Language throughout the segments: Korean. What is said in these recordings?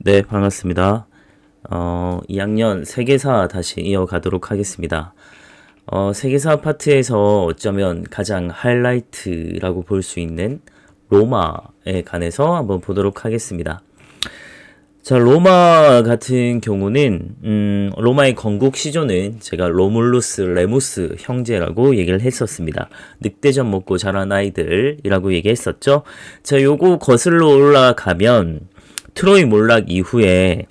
네, 반갑습니다. 2학년 세계사 다시 이어가도록 하겠습니다. 세계사 파트에서 어쩌면 가장 하이라이트라고 볼 수 있는 로마에 관해서 한번 보도록 하겠습니다. 자, 로마 같은 경우는, 로마의 건국 시조는 제가 로물루스, 레무스 형제라고 얘기를 했었습니다. 늑대젓 먹고 자란 아이들이라고 얘기했었죠. 자, 요거 거슬러 올라가면, 트로이 몰락 이후에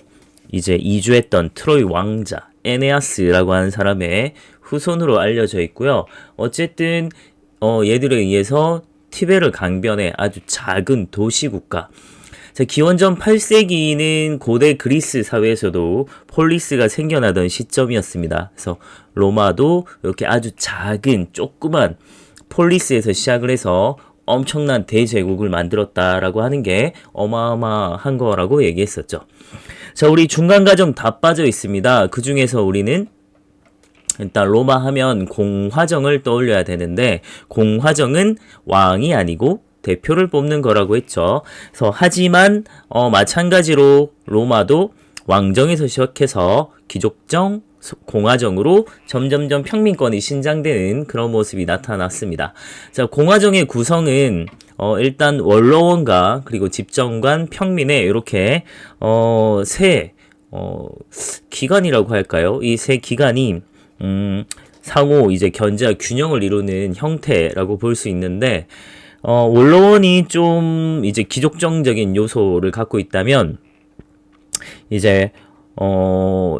이제 이주했던 트로이 왕자, 에네아스라고 하는 사람의 후손으로 알려져 있고요. 어쨌든, 얘들에 의해서 티베르 강변의 아주 작은 도시국가, 자, 기원전 8세기는 고대 그리스 사회에서도 폴리스가 생겨나던 시점이었습니다. 그래서 로마도 이렇게 아주 작은 조그만 폴리스에서 시작을 해서 엄청난 대제국을 만들었다라고 하는 게 어마어마한 거라고 얘기했었죠. 자, 우리 중간 과정 다 빠져 있습니다. 그 중에서 우리는 일단 로마 하면 공화정을 떠올려야 되는데, 공화정은 왕이 아니고 대표를 뽑는 거라고 했죠. 그래서 하지만 마찬가지로 로마도 왕정에서 시작해서 귀족정, 공화정으로 점점점 평민권이 신장되는 그런 모습이 나타났습니다. 자, 공화정의 구성은 일단 원로원과 그리고 집정관, 평민의 이렇게 세 기관이라고 할까요? 이 세 기관이 상호 이제 견제와 균형을 이루는 형태라고 볼 수 있는데, 원로원이 좀 이제 귀족정적인 요소를 갖고 있다면, 이제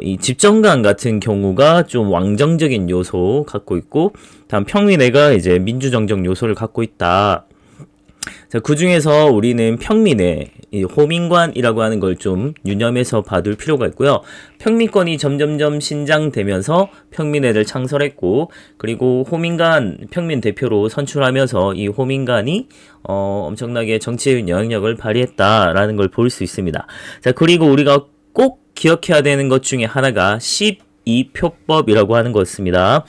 이 집정관 같은 경우가 좀 왕정적인 요소 갖고 있고, 다음 평민회가 이제 민주정적 요소를 갖고 있다. 자, 그 중에서 우리는 평민회, 이 호민관이라고 하는 걸 좀 유념해서 봐둘 필요가 있고요. 평민권이 점점점 신장되면서 평민회를 창설했고, 그리고 호민관 평민 대표로 선출하면서 이 호민관이 엄청나게 정치의 영향력을 발휘했다라는 걸 볼 수 있습니다. 자, 그리고 우리가 꼭 기억해야 되는 것 중에 하나가 12표법이라고 하는 것입니다.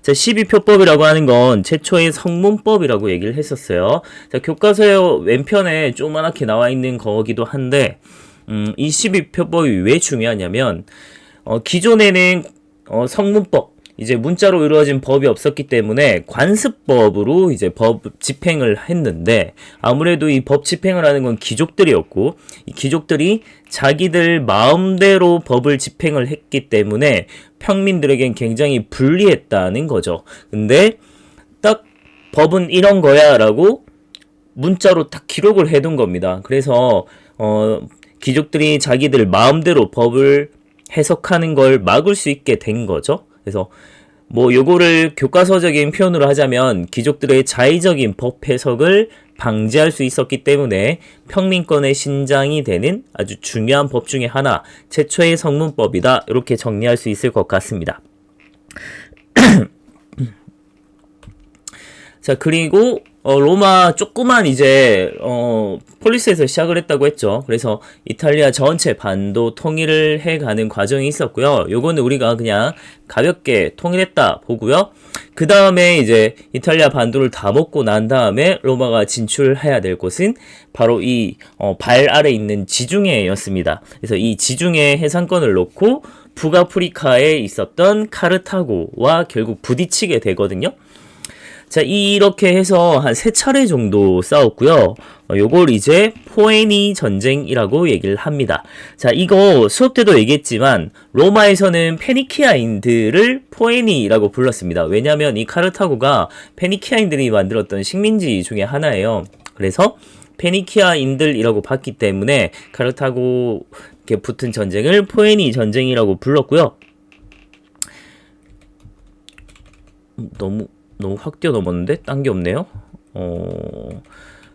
자, 12표법이라고 하는 건 최초의 성문법이라고 얘기를 했었어요. 자, 교과서의 왼편에 조그맣게 나와 있는 거기도 한데, 이 12표법이 왜 중요하냐면, 기존에는 성문법, 이제 문자로 이루어진 법이 없었기 때문에 관습법으로 이제 법 집행을 했는데, 아무래도 이 법 집행을 하는 건 귀족들이었고, 이 귀족들이 자기들 마음대로 법을 집행을 했기 때문에 평민들에겐 굉장히 불리했다는 거죠. 근데 딱 법은 이런 거야 라고 문자로 딱 기록을 해둔 겁니다. 그래서 귀족들이 자기들 마음대로 법을 해석하는 걸 막을 수 있게 된 거죠. 그래서 뭐 요거를 교과서적인 표현으로 하자면 귀족들의 자의적인 법 해석을 방지할 수 있었기 때문에 평민권의 신장이 되는 아주 중요한 법 중에 하나, 최초의 성문법이다, 이렇게 정리할 수 있을 것 같습니다. 자, 그리고 로마 조그만 이제 폴리스에서 시작을 했다고 했죠. 그래서 이탈리아 전체 반도 통일을 해가는 과정이 있었고요. 요거는 우리가 그냥 가볍게 통일했다 보고요. 그 다음에 이제 이탈리아 반도를 다 먹고 난 다음에 로마가 진출해야 될 곳은 바로 이 발 아래 있는 지중해였습니다. 그래서 이 지중해 해상권을 놓고 북아프리카에 있었던 카르타고와 결국 부딪히게 되거든요. 자, 이렇게 해서 한 3차례 정도 싸웠고요. 요걸 이제 포에니 전쟁이라고 얘기를 합니다. 자, 이거 수업 때도 얘기했지만 로마에서는 페니키아인들을 포에니라고 불렀습니다. 왜냐면 이 카르타고가 페니키아인들이 만들었던 식민지 중에 하나예요. 그래서 페니키아인들이라고 봤기 때문에 카르타고에 붙은 전쟁을 포에니 전쟁이라고 불렀고요. 너무 확 뛰어넘었는데? 딴 게 없네요.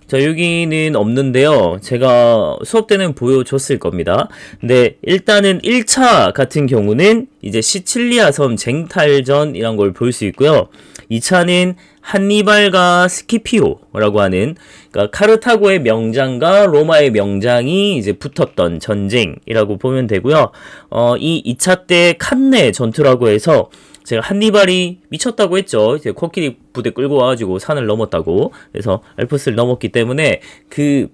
자, 여기는 없는데요. 제가 수업 때는 보여줬을 겁니다. 근데 일단은 1차 같은 경우는 이제 시칠리아 섬 쟁탈전이란 걸 볼 수 있고요. 2차는 한니발과 스키피오라고 하는, 그러니까 카르타고의 명장과 로마의 명장이 이제 붙었던 전쟁이라고 보면 되고요. 이 2차 때 칸네 전투라고 해서 제가 한니발이 미쳤다고 했죠. 이제 코끼리 부대 끌고 와가지고 산을 넘었다고. 그래서 알프스를 넘었기 때문에 그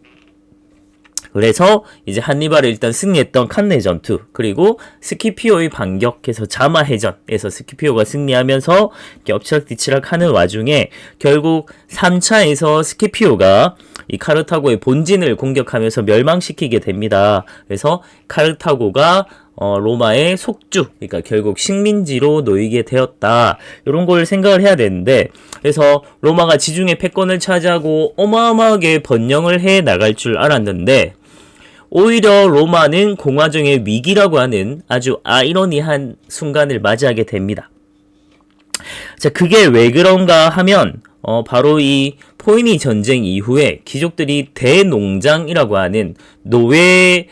그래서 이제 한니발이 일단 승리했던 칸네 전투, 그리고 스키피오의 반격해서 자마 해전에서 스키피오가 승리하면서 이렇게 엎치락뒤치락 하는 와중에 결국 3차에서 스키피오가 이 카르타고의 본진을 공격하면서 멸망시키게 됩니다. 그래서 카르타고가 로마의 속주, 그러니까 결국 식민지로 놓이게 되었다. 이런 걸 생각을 해야 되는데, 그래서 로마가 지중해 패권을 차지하고 어마어마하게 번영을 해 나갈 줄 알았는데, 오히려 로마는 공화정의 위기라고 하는 아주 아이러니한 순간을 맞이하게 됩니다. 자, 그게 왜 그런가 하면 바로 이 포이니 전쟁 이후에 귀족들이 대농장이라고 하는 노예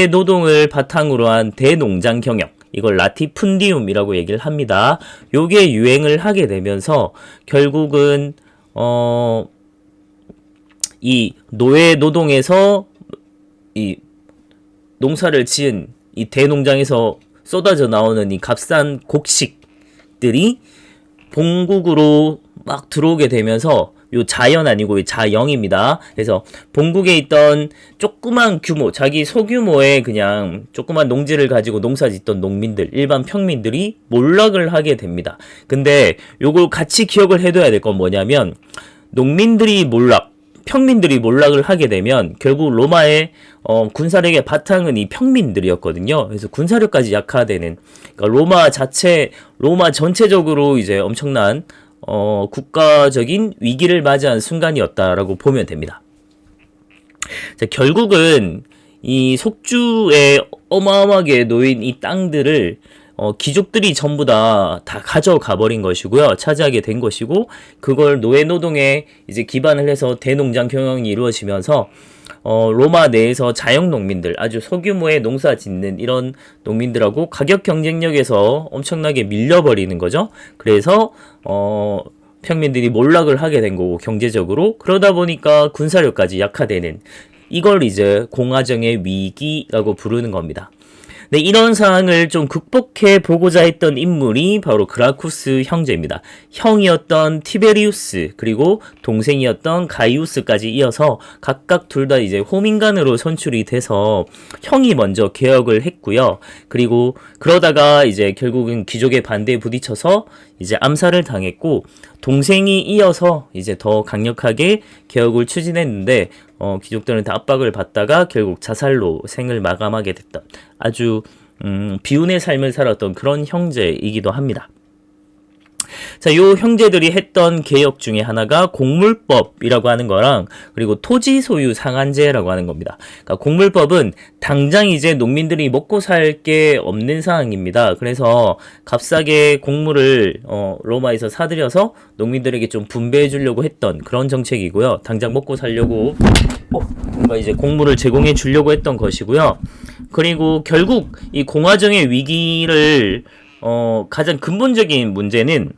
노동을 바탕으로 한 대농장 경영, 이걸 라티푼디움이라고 얘기를 합니다. 요게 유행을 하게 되면서 결국은 이 노예 노동에서 이 농사를 지은 이 대농장에서 쏟아져 나오는 이 값싼 곡식들이 본국으로 막 들어오게 되면서, 요 자연 아니고 자영입니다. 그래서 본국에 있던 조그만 규모, 자기 소규모의 그냥 조그만 농지를 가지고 농사 짓던 농민들, 일반 평민들이 몰락을 하게 됩니다. 근데 요걸 같이 기억을 해둬야 될 건 뭐냐면, 농민들이 몰락, 평민들이 몰락을 하게 되면 결국 로마의 군사력의 바탕은 이 평민들이었거든요. 그래서 군사력까지 약화되는, 그러니까 로마 전체적으로 이제 엄청난 국가적인 위기를 맞이한 순간이었다라고 보면 됩니다. 자, 결국은 이 속주에 어마어마하게 놓인 이 땅들을 귀족들이 전부 다 가져가 버린 것이고요. 차지하게 된 것이고, 그걸 노예 노동에 이제 기반을 해서 대농장 경영이 이루어지면서 로마 내에서 자영 농민들, 아주 소규모의 농사 짓는 이런 농민들하고 가격 경쟁력에서 엄청나게 밀려버리는 거죠. 그래서 평민들이 몰락을 하게 된 거고, 경제적으로. 그러다 보니까 군사력까지 약화되는, 이걸 이제 공화정의 위기라고 부르는 겁니다. 네, 이런 상황을 좀 극복해 보고자 했던 인물이 바로 그라쿠스 형제입니다. 형이었던 티베리우스, 그리고 동생이었던 가이우스까지 이어서 각각 둘 다 이제 호민관으로 선출이 돼서 형이 먼저 개혁을 했고요. 그리고 그러다가 이제 결국은 귀족의 반대에 부딪혀서 이제 암살을 당했고, 동생이 이어서 이제 더 강력하게 개혁을 추진했는데 귀족들은 다 압박을 받다가 결국 자살로 생을 마감하게 됐던, 아주 비운의 삶을 살았던 그런 형제이기도 합니다. 자, 요 형제들이 했던 개혁 중에 하나가 공물법이라고 하는 거랑, 그리고 토지 소유 상한제라고 하는 겁니다. 그러니까 공물법은 당장 이제 농민들이 먹고 살 게 없는 상황입니다. 그래서 값싸게 곡물을 로마에서 사들여서 농민들에게 좀 분배해 주려고 했던 그런 정책이고요. 당장 먹고 살려고 뭔가 이제 곡물을 제공해 주려고 했던 것이고요. 그리고 결국 이 공화정의 위기를 가장 근본적인 문제는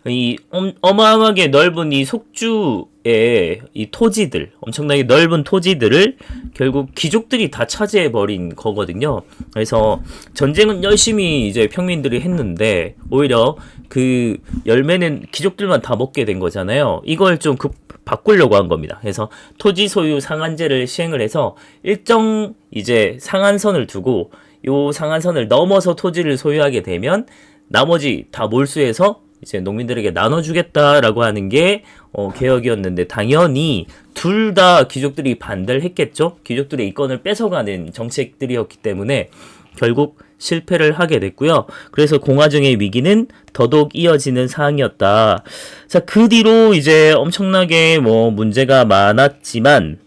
이 어마어마하게 넓은 이 속주의 이 토지들, 엄청나게 넓은 토지들을 결국 귀족들이 다 차지해버린 거거든요. 그래서 전쟁은 열심히 이제 평민들이 했는데 오히려 그 열매는 귀족들만 다 먹게 된 거잖아요. 이걸 좀 바꾸려고 한 겁니다. 그래서 토지 소유 상한제를 시행을 해서 일정 이제 상한선을 두고, 요 상한선을 넘어서 토지를 소유하게 되면 나머지 다 몰수해서 이제 농민들에게 나눠주겠다라고 하는 게 개혁이었는데, 당연히 둘 다 귀족들이 반대를 했겠죠. 귀족들의 이권을 뺏어가는 정책들이었기 때문에 결국 실패를 하게 됐고요. 그래서 공화정의 위기는 더더욱 이어지는 상황이었다. 자, 그 뒤로 이제 엄청나게 문제가 많았지만,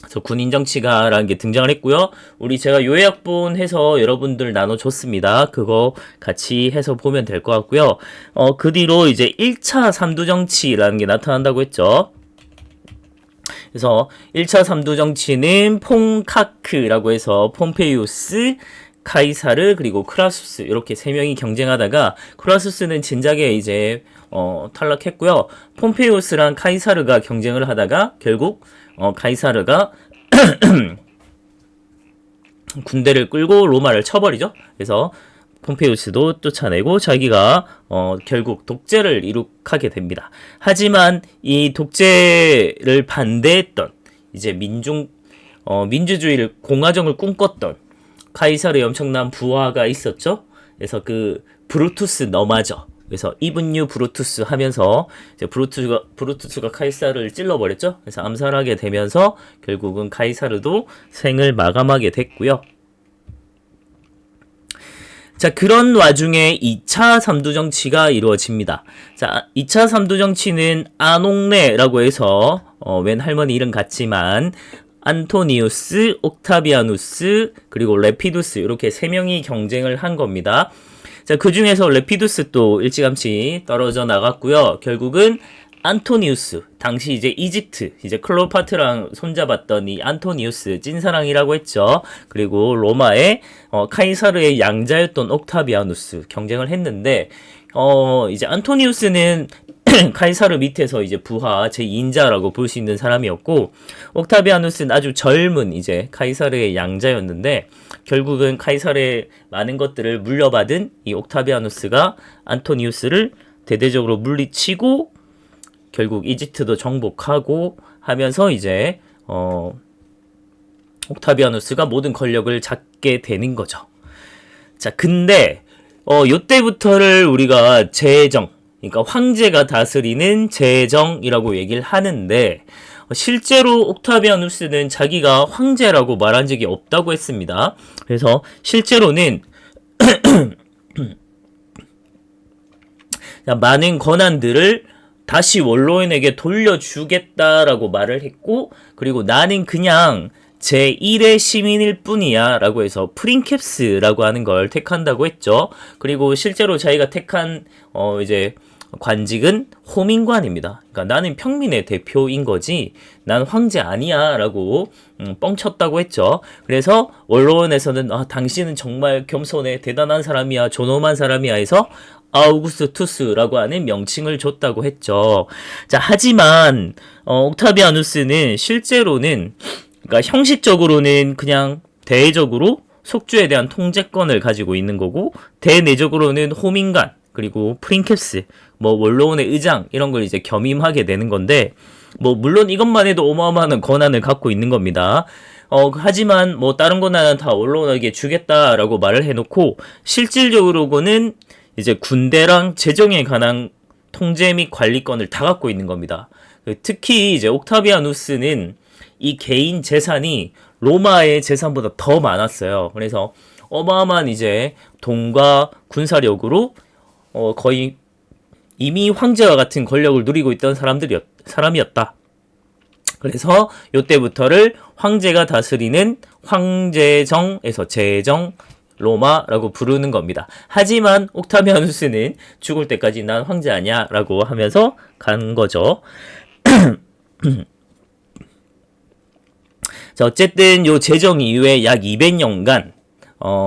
그래서 군인 정치가라는 게 등장을 했고요. 제가 요약본 해서 여러분들 나눠줬습니다. 그거 같이 해서 보면 될 것 같고요. 그 뒤로 이제 1차 삼두 정치라는 게 나타난다고 했죠. 그래서 1차 삼두 정치는 폰카크라고 해서 폼페이우스, 카이사르, 그리고 크라수스, 이렇게 세 명이 경쟁하다가 크라수스는 진작에 이제 탈락했고요. 폼페이우스랑 카이사르가 경쟁을 하다가 결국 카이사르가 군대를 끌고 로마를 쳐버리죠. 그래서 폼페이우스도 쫓아내고 자기가 결국 독재를 이룩하게 됩니다. 하지만 이 독재를 반대했던 이제 민중 민주주의를 공화정을 꿈꿨던 카이사르의 엄청난 부하가 있었죠. 그래서 그 브루투스 너마저. 그래서 이분유 브루투스 하면서 이제 브루투스가 카이사르를 찔러버렸죠. 그래서 암살하게 되면서 결국은 카이사르도 생을 마감하게 됐고요. 자, 그런 와중에 2차 삼두정치가 이루어집니다. 자, 2차 삼두정치는 아농레라고 해서 웬 할머니 이름 같지만 안토니우스, 옥타비아누스, 그리고 레피두스 이렇게 세 명이 경쟁을 한 겁니다. 자, 그 중에서 레피두스 또 일찌감치 떨어져 나갔고요. 결국은 안토니우스, 당시 이제 이집트, 이제 클레오파트라랑 손잡았던 이 안토니우스, 찐사랑이라고 했죠. 그리고 로마의 카이사르의 양자였던 옥타비아누스 경쟁을 했는데, 이제 안토니우스는 카이사르 밑에서 이제 부하 제2인자라고 볼 수 있는 사람이었고, 옥타비아누스는 아주 젊은 이제 카이사르의 양자였는데, 결국은 카이사르의 많은 것들을 물려받은 이 옥타비아누스가 안토니우스를 대대적으로 물리치고 결국 이집트도 정복하고 하면서 이제 옥타비아누스가 모든 권력을 잡게 되는 거죠. 자, 근데 요때부터를 우리가 제정, 그러니까 황제가 다스리는 제정이라고 얘기를 하는데 실제로 옥타비아누스는 자기가 황제라고 말한 적이 없다고 했습니다. 그래서 실제로는 많은 권한들을 다시 원로인에게 돌려주겠다라고 말을 했고, 그리고 나는 그냥 제1의 시민일 뿐이야 라고 해서 프린캡스라고 하는 걸 택한다고 했죠. 그리고 실제로 자기가 택한 이제 관직은 호민관입니다. 그러니까 나는 평민의 대표인 거지 난 황제 아니야 라고 뻥쳤다고 했죠. 그래서 원로원에서는 당신은 정말 겸손해 대단한 사람이야 존엄한 사람이야 해서 아우구스투스라고 하는 명칭을 줬다고 했죠. 자, 하지만 옥타비아누스는 실제로는 그러니까 형식적으로는 그냥 대외적으로 속주에 대한 통제권을 가지고 있는 거고 대내적으로는 호민관 그리고 프린캡스 뭐 원로원의 의장 이런 걸 이제 겸임하게 되는 건데 뭐 물론 이것만 해도 어마어마한 권한을 갖고 있는 겁니다. 하지만 뭐 다른 권한은 다 원로원에게 주겠다라고 말을 해놓고 실질적으로는 이제 군대랑 재정에 관한 통제 및 관리권을 다 갖고 있는 겁니다. 특히 이제 옥타비아누스는 이 개인 재산이 로마의 재산보다 더 많았어요. 그래서 어마어마한 이제 돈과 군사력으로 거의 이미 황제와 같은 권력을 누리고 있던 사람이었다. 그래서 이때부터를 황제가 다스리는 황제정에서 제정 로마라고 부르는 겁니다. 하지만 옥타비아누스는 죽을 때까지 난 황제 아니야 라고 하면서 간 거죠. 자, 어쨌든 요 제정 이후에 약 200년간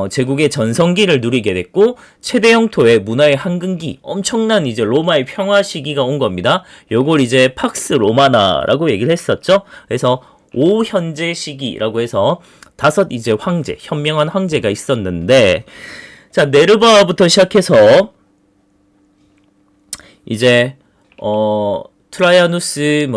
제국의 전성기를 누리게 됐고 최대 영토의 문화의 한근기 엄청난 이제 로마의 평화 시기가 온 겁니다. 요걸 이제 팍스 로마나라고 얘기를 했었죠. 그래서 5현재 시기라고 해서 5 이제 황제, 현명한 황제가 있었는데 자, 네르바부터 시작해서 이제 트라이아누스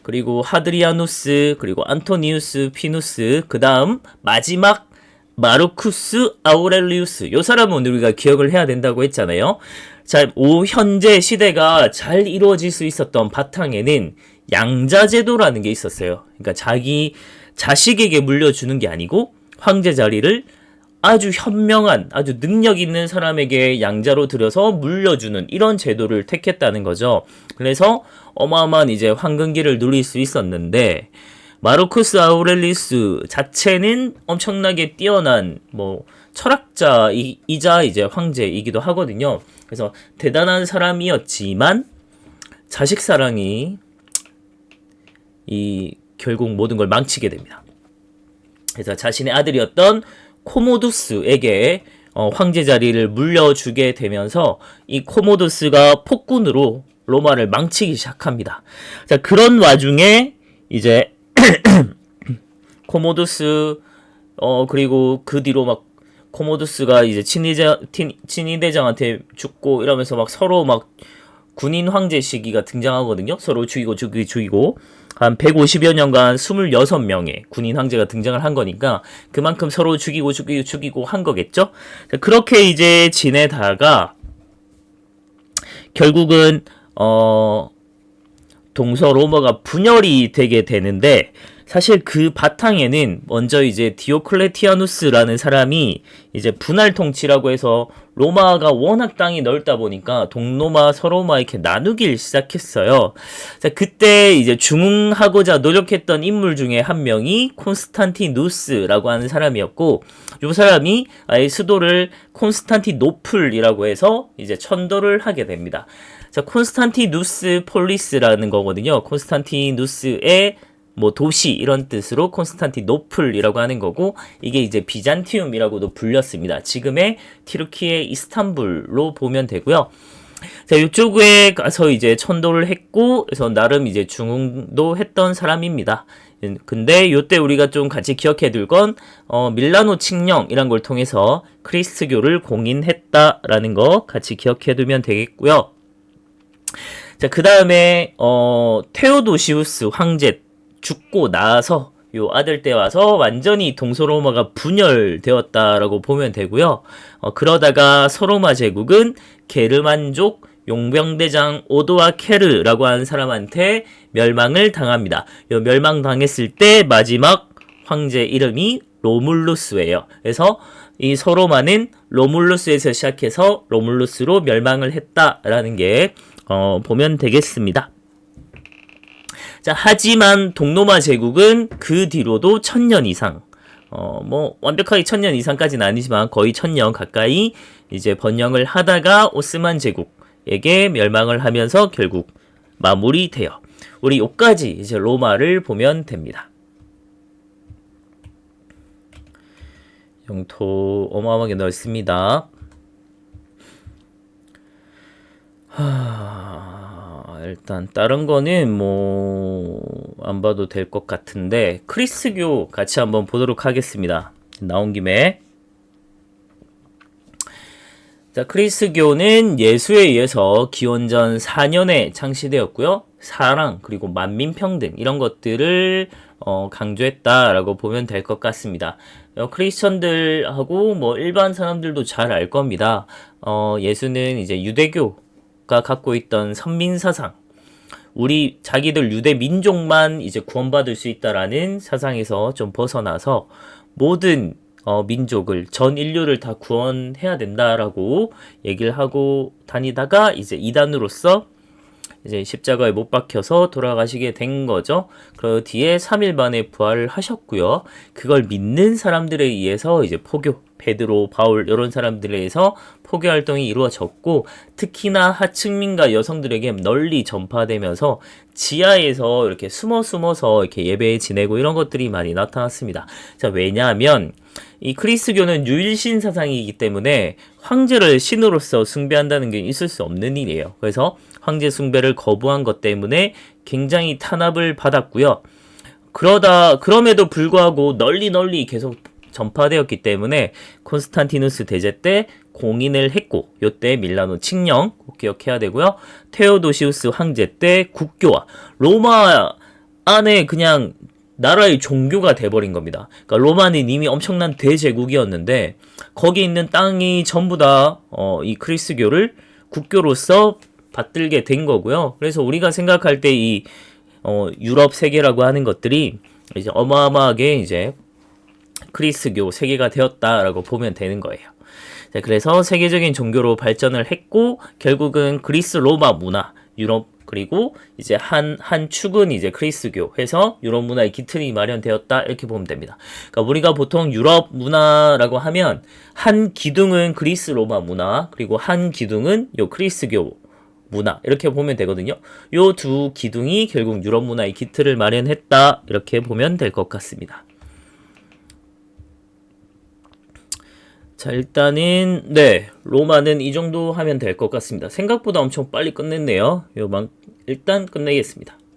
그리고 하드리아누스 그리고 안토니우스 피누스 그다음 마지막 마르쿠스 아우렐리우스 요 사람은 우리가 기억을 해야 된다고 했잖아요. 자, 5현재 시대가 잘 이루어질 수 있었던 바탕에는 양자제도라는 게 있었어요. 그러니까 자기 자식에게 물려주는 게 아니고 황제 자리를 아주 현명한 아주 능력 있는 사람에게 양자로 들여서 물려주는 이런 제도를 택했다는 거죠. 그래서 어마어마한 이제 황금기를 누릴 수 있었는데 마르쿠스 아우렐리우스 자체는 엄청나게 뛰어난 철학자이자 이제 황제이기도 하거든요. 그래서 대단한 사람이었지만 자식 사랑이 결국 모든 걸 망치게 됩니다. 그래서 자신의 아들이었던 코모두스에게 황제 자리를 물려주게 되면서 이 코모두스가 폭군으로 로마를 망치기 시작합니다. 자, 그런 와중에 이제 코모두스 그리고 그 뒤로 막 코모두스가 이제 친위대장한테 죽고 이러면서 막 서로 막 군인 황제 시기가 등장하거든요. 서로 죽이고 한 150여 년간 26명의 군인 황제가 등장을 한 거니까 그만큼 서로 죽이고 한 거겠죠. 그렇게 이제 지내다가 결국은 동서로마가 분열이 되게 되는데, 사실 그 바탕에는 먼저 이제 디오클레티아누스라는 사람이 이제 분할 통치라고 해서 로마가 워낙 땅이 넓다 보니까 동로마, 서로마 이렇게 나누길 시작했어요. 자, 그때 이제 중흥하고자 노력했던 인물 중에 한 명이 콘스탄티누스라고 하는 사람이었고, 이 사람이 아예 수도를 콘스탄티노플이라고 해서 이제 천도를 하게 됩니다. 자, 콘스탄티누스 폴리스라는 거거든요. 콘스탄티누스의 뭐 도시 이런 뜻으로 콘스탄티노플이라고 하는 거고, 이게 이제 비잔티움이라고도 불렸습니다. 지금의 튀르키예 이스탄불로 보면 되고요. 자, 이쪽에 가서 이제 천도를 했고, 그래서 나름 이제 중흥도 했던 사람입니다. 근데 요때 우리가 좀 같이 기억해 둘 건 밀라노 칙령이란 걸 통해서 크리스트교를 공인했다라는 거 같이 기억해 두면 되겠고요. 자, 그 다음에 테오도시우스 황제 죽고 나서 요 아들 때 와서 완전히 동서로마가 분열되었다라고 보면 되고요. 그러다가 서로마 제국은 게르만족 용병대장 오도아 케르라고 하는 사람한테 멸망을 당합니다. 요 멸망당했을 때 마지막 황제 이름이 로물루스예요. 그래서 이 서로마는 로물루스에서 시작해서 로물루스로 멸망을 했다라는 게 보면 되겠습니다. 자, 하지만 동로마 제국은 그 뒤로도 1000년 이상, 뭐 완벽하게 1000년 이상까지는 아니지만 거의 1000년 가까이 이제 번영을 하다가 오스만 제국에게 멸망을 하면서 결국 마무리돼요. 우리 요까지 이제 로마를 보면 됩니다. 영토 어마어마하게 넓습니다. 일단 다른 거는 뭐 안 봐도 될 것 같은데 크리스교 같이 한번 보도록 하겠습니다. 나온 김에. 자, 크리스교는 예수에 의해서 기원전 4년에 창시되었고요. 사랑 그리고 만민평등 이런 것들을 강조했다라고 보면 될 것 같습니다. 크리스천들하고 뭐 일반 사람들도 잘 알 겁니다. 예수는 이제 유대교가 갖고 있던 선민사상, 우리 자기들 유대 민족만 이제 구원받을 수 있다라는 사상에서 좀 벗어나서 모든 민족을, 전 인류를 다 구원해야 된다라고 얘기를 하고 다니다가 이제 이단으로서 이제 십자가에 못 박혀서 돌아가시게 된 거죠. 그 뒤에 3일 만에 부활을 하셨고요. 그걸 믿는 사람들에 의해서 이제 포교, 베드로, 바울 이런 사람들에 의해서 포교 활동이 이루어졌고, 특히나 하층민과 여성들에게 널리 전파되면서 지하에서 이렇게 숨어서 이렇게 예배 지내고 이런 것들이 많이 나타났습니다. 자, 왜냐하면 이 크리스교는 유일신 사상이기 때문에 황제를 신으로서 숭배한다는 게 있을 수 없는 일이에요. 그래서 황제 숭배를 거부한 것 때문에 굉장히 탄압을 받았고요. 그럼에도 불구하고 널리 계속 전파되었기 때문에 콘스탄티누스 대제 때 공인을 했고, 요때 밀라노 칙령 꼭 기억해야 되고요. 테오도시우스 황제 때 국교화, 로마 안에 그냥 나라의 종교가 돼버린 겁니다. 그러니까 로마는 이미 엄청난 대제국이었는데 거기 있는 땅이 전부 다 이 크리스교를 국교로서 받들게 된 거고요. 그래서 우리가 생각할 때 이 유럽 세계라고 하는 것들이 이제 어마어마하게 이제 크리스교 세계가 되었다라고 보면 되는 거예요. 자, 그래서 세계적인 종교로 발전을 했고, 결국은 그리스 로마 문화, 유럽, 그리고 이제 한 축은 이제 크리스교 해서 유럽 문화의 기틀이 마련되었다, 이렇게 보면 됩니다. 그러니까 우리가 보통 유럽 문화라고 하면 한 기둥은 그리스 로마 문화, 그리고 한 기둥은 요 크리스교 문화, 이렇게 보면 되거든요. 요 두 기둥이 결국 유럽 문화의 기틀을 마련했다, 이렇게 보면 될 것 같습니다. 자, 일단은 로마는 이 정도 하면 될 것 같습니다. 생각보다 엄청 빨리 끝냈네요. 일단 끝내겠습니다.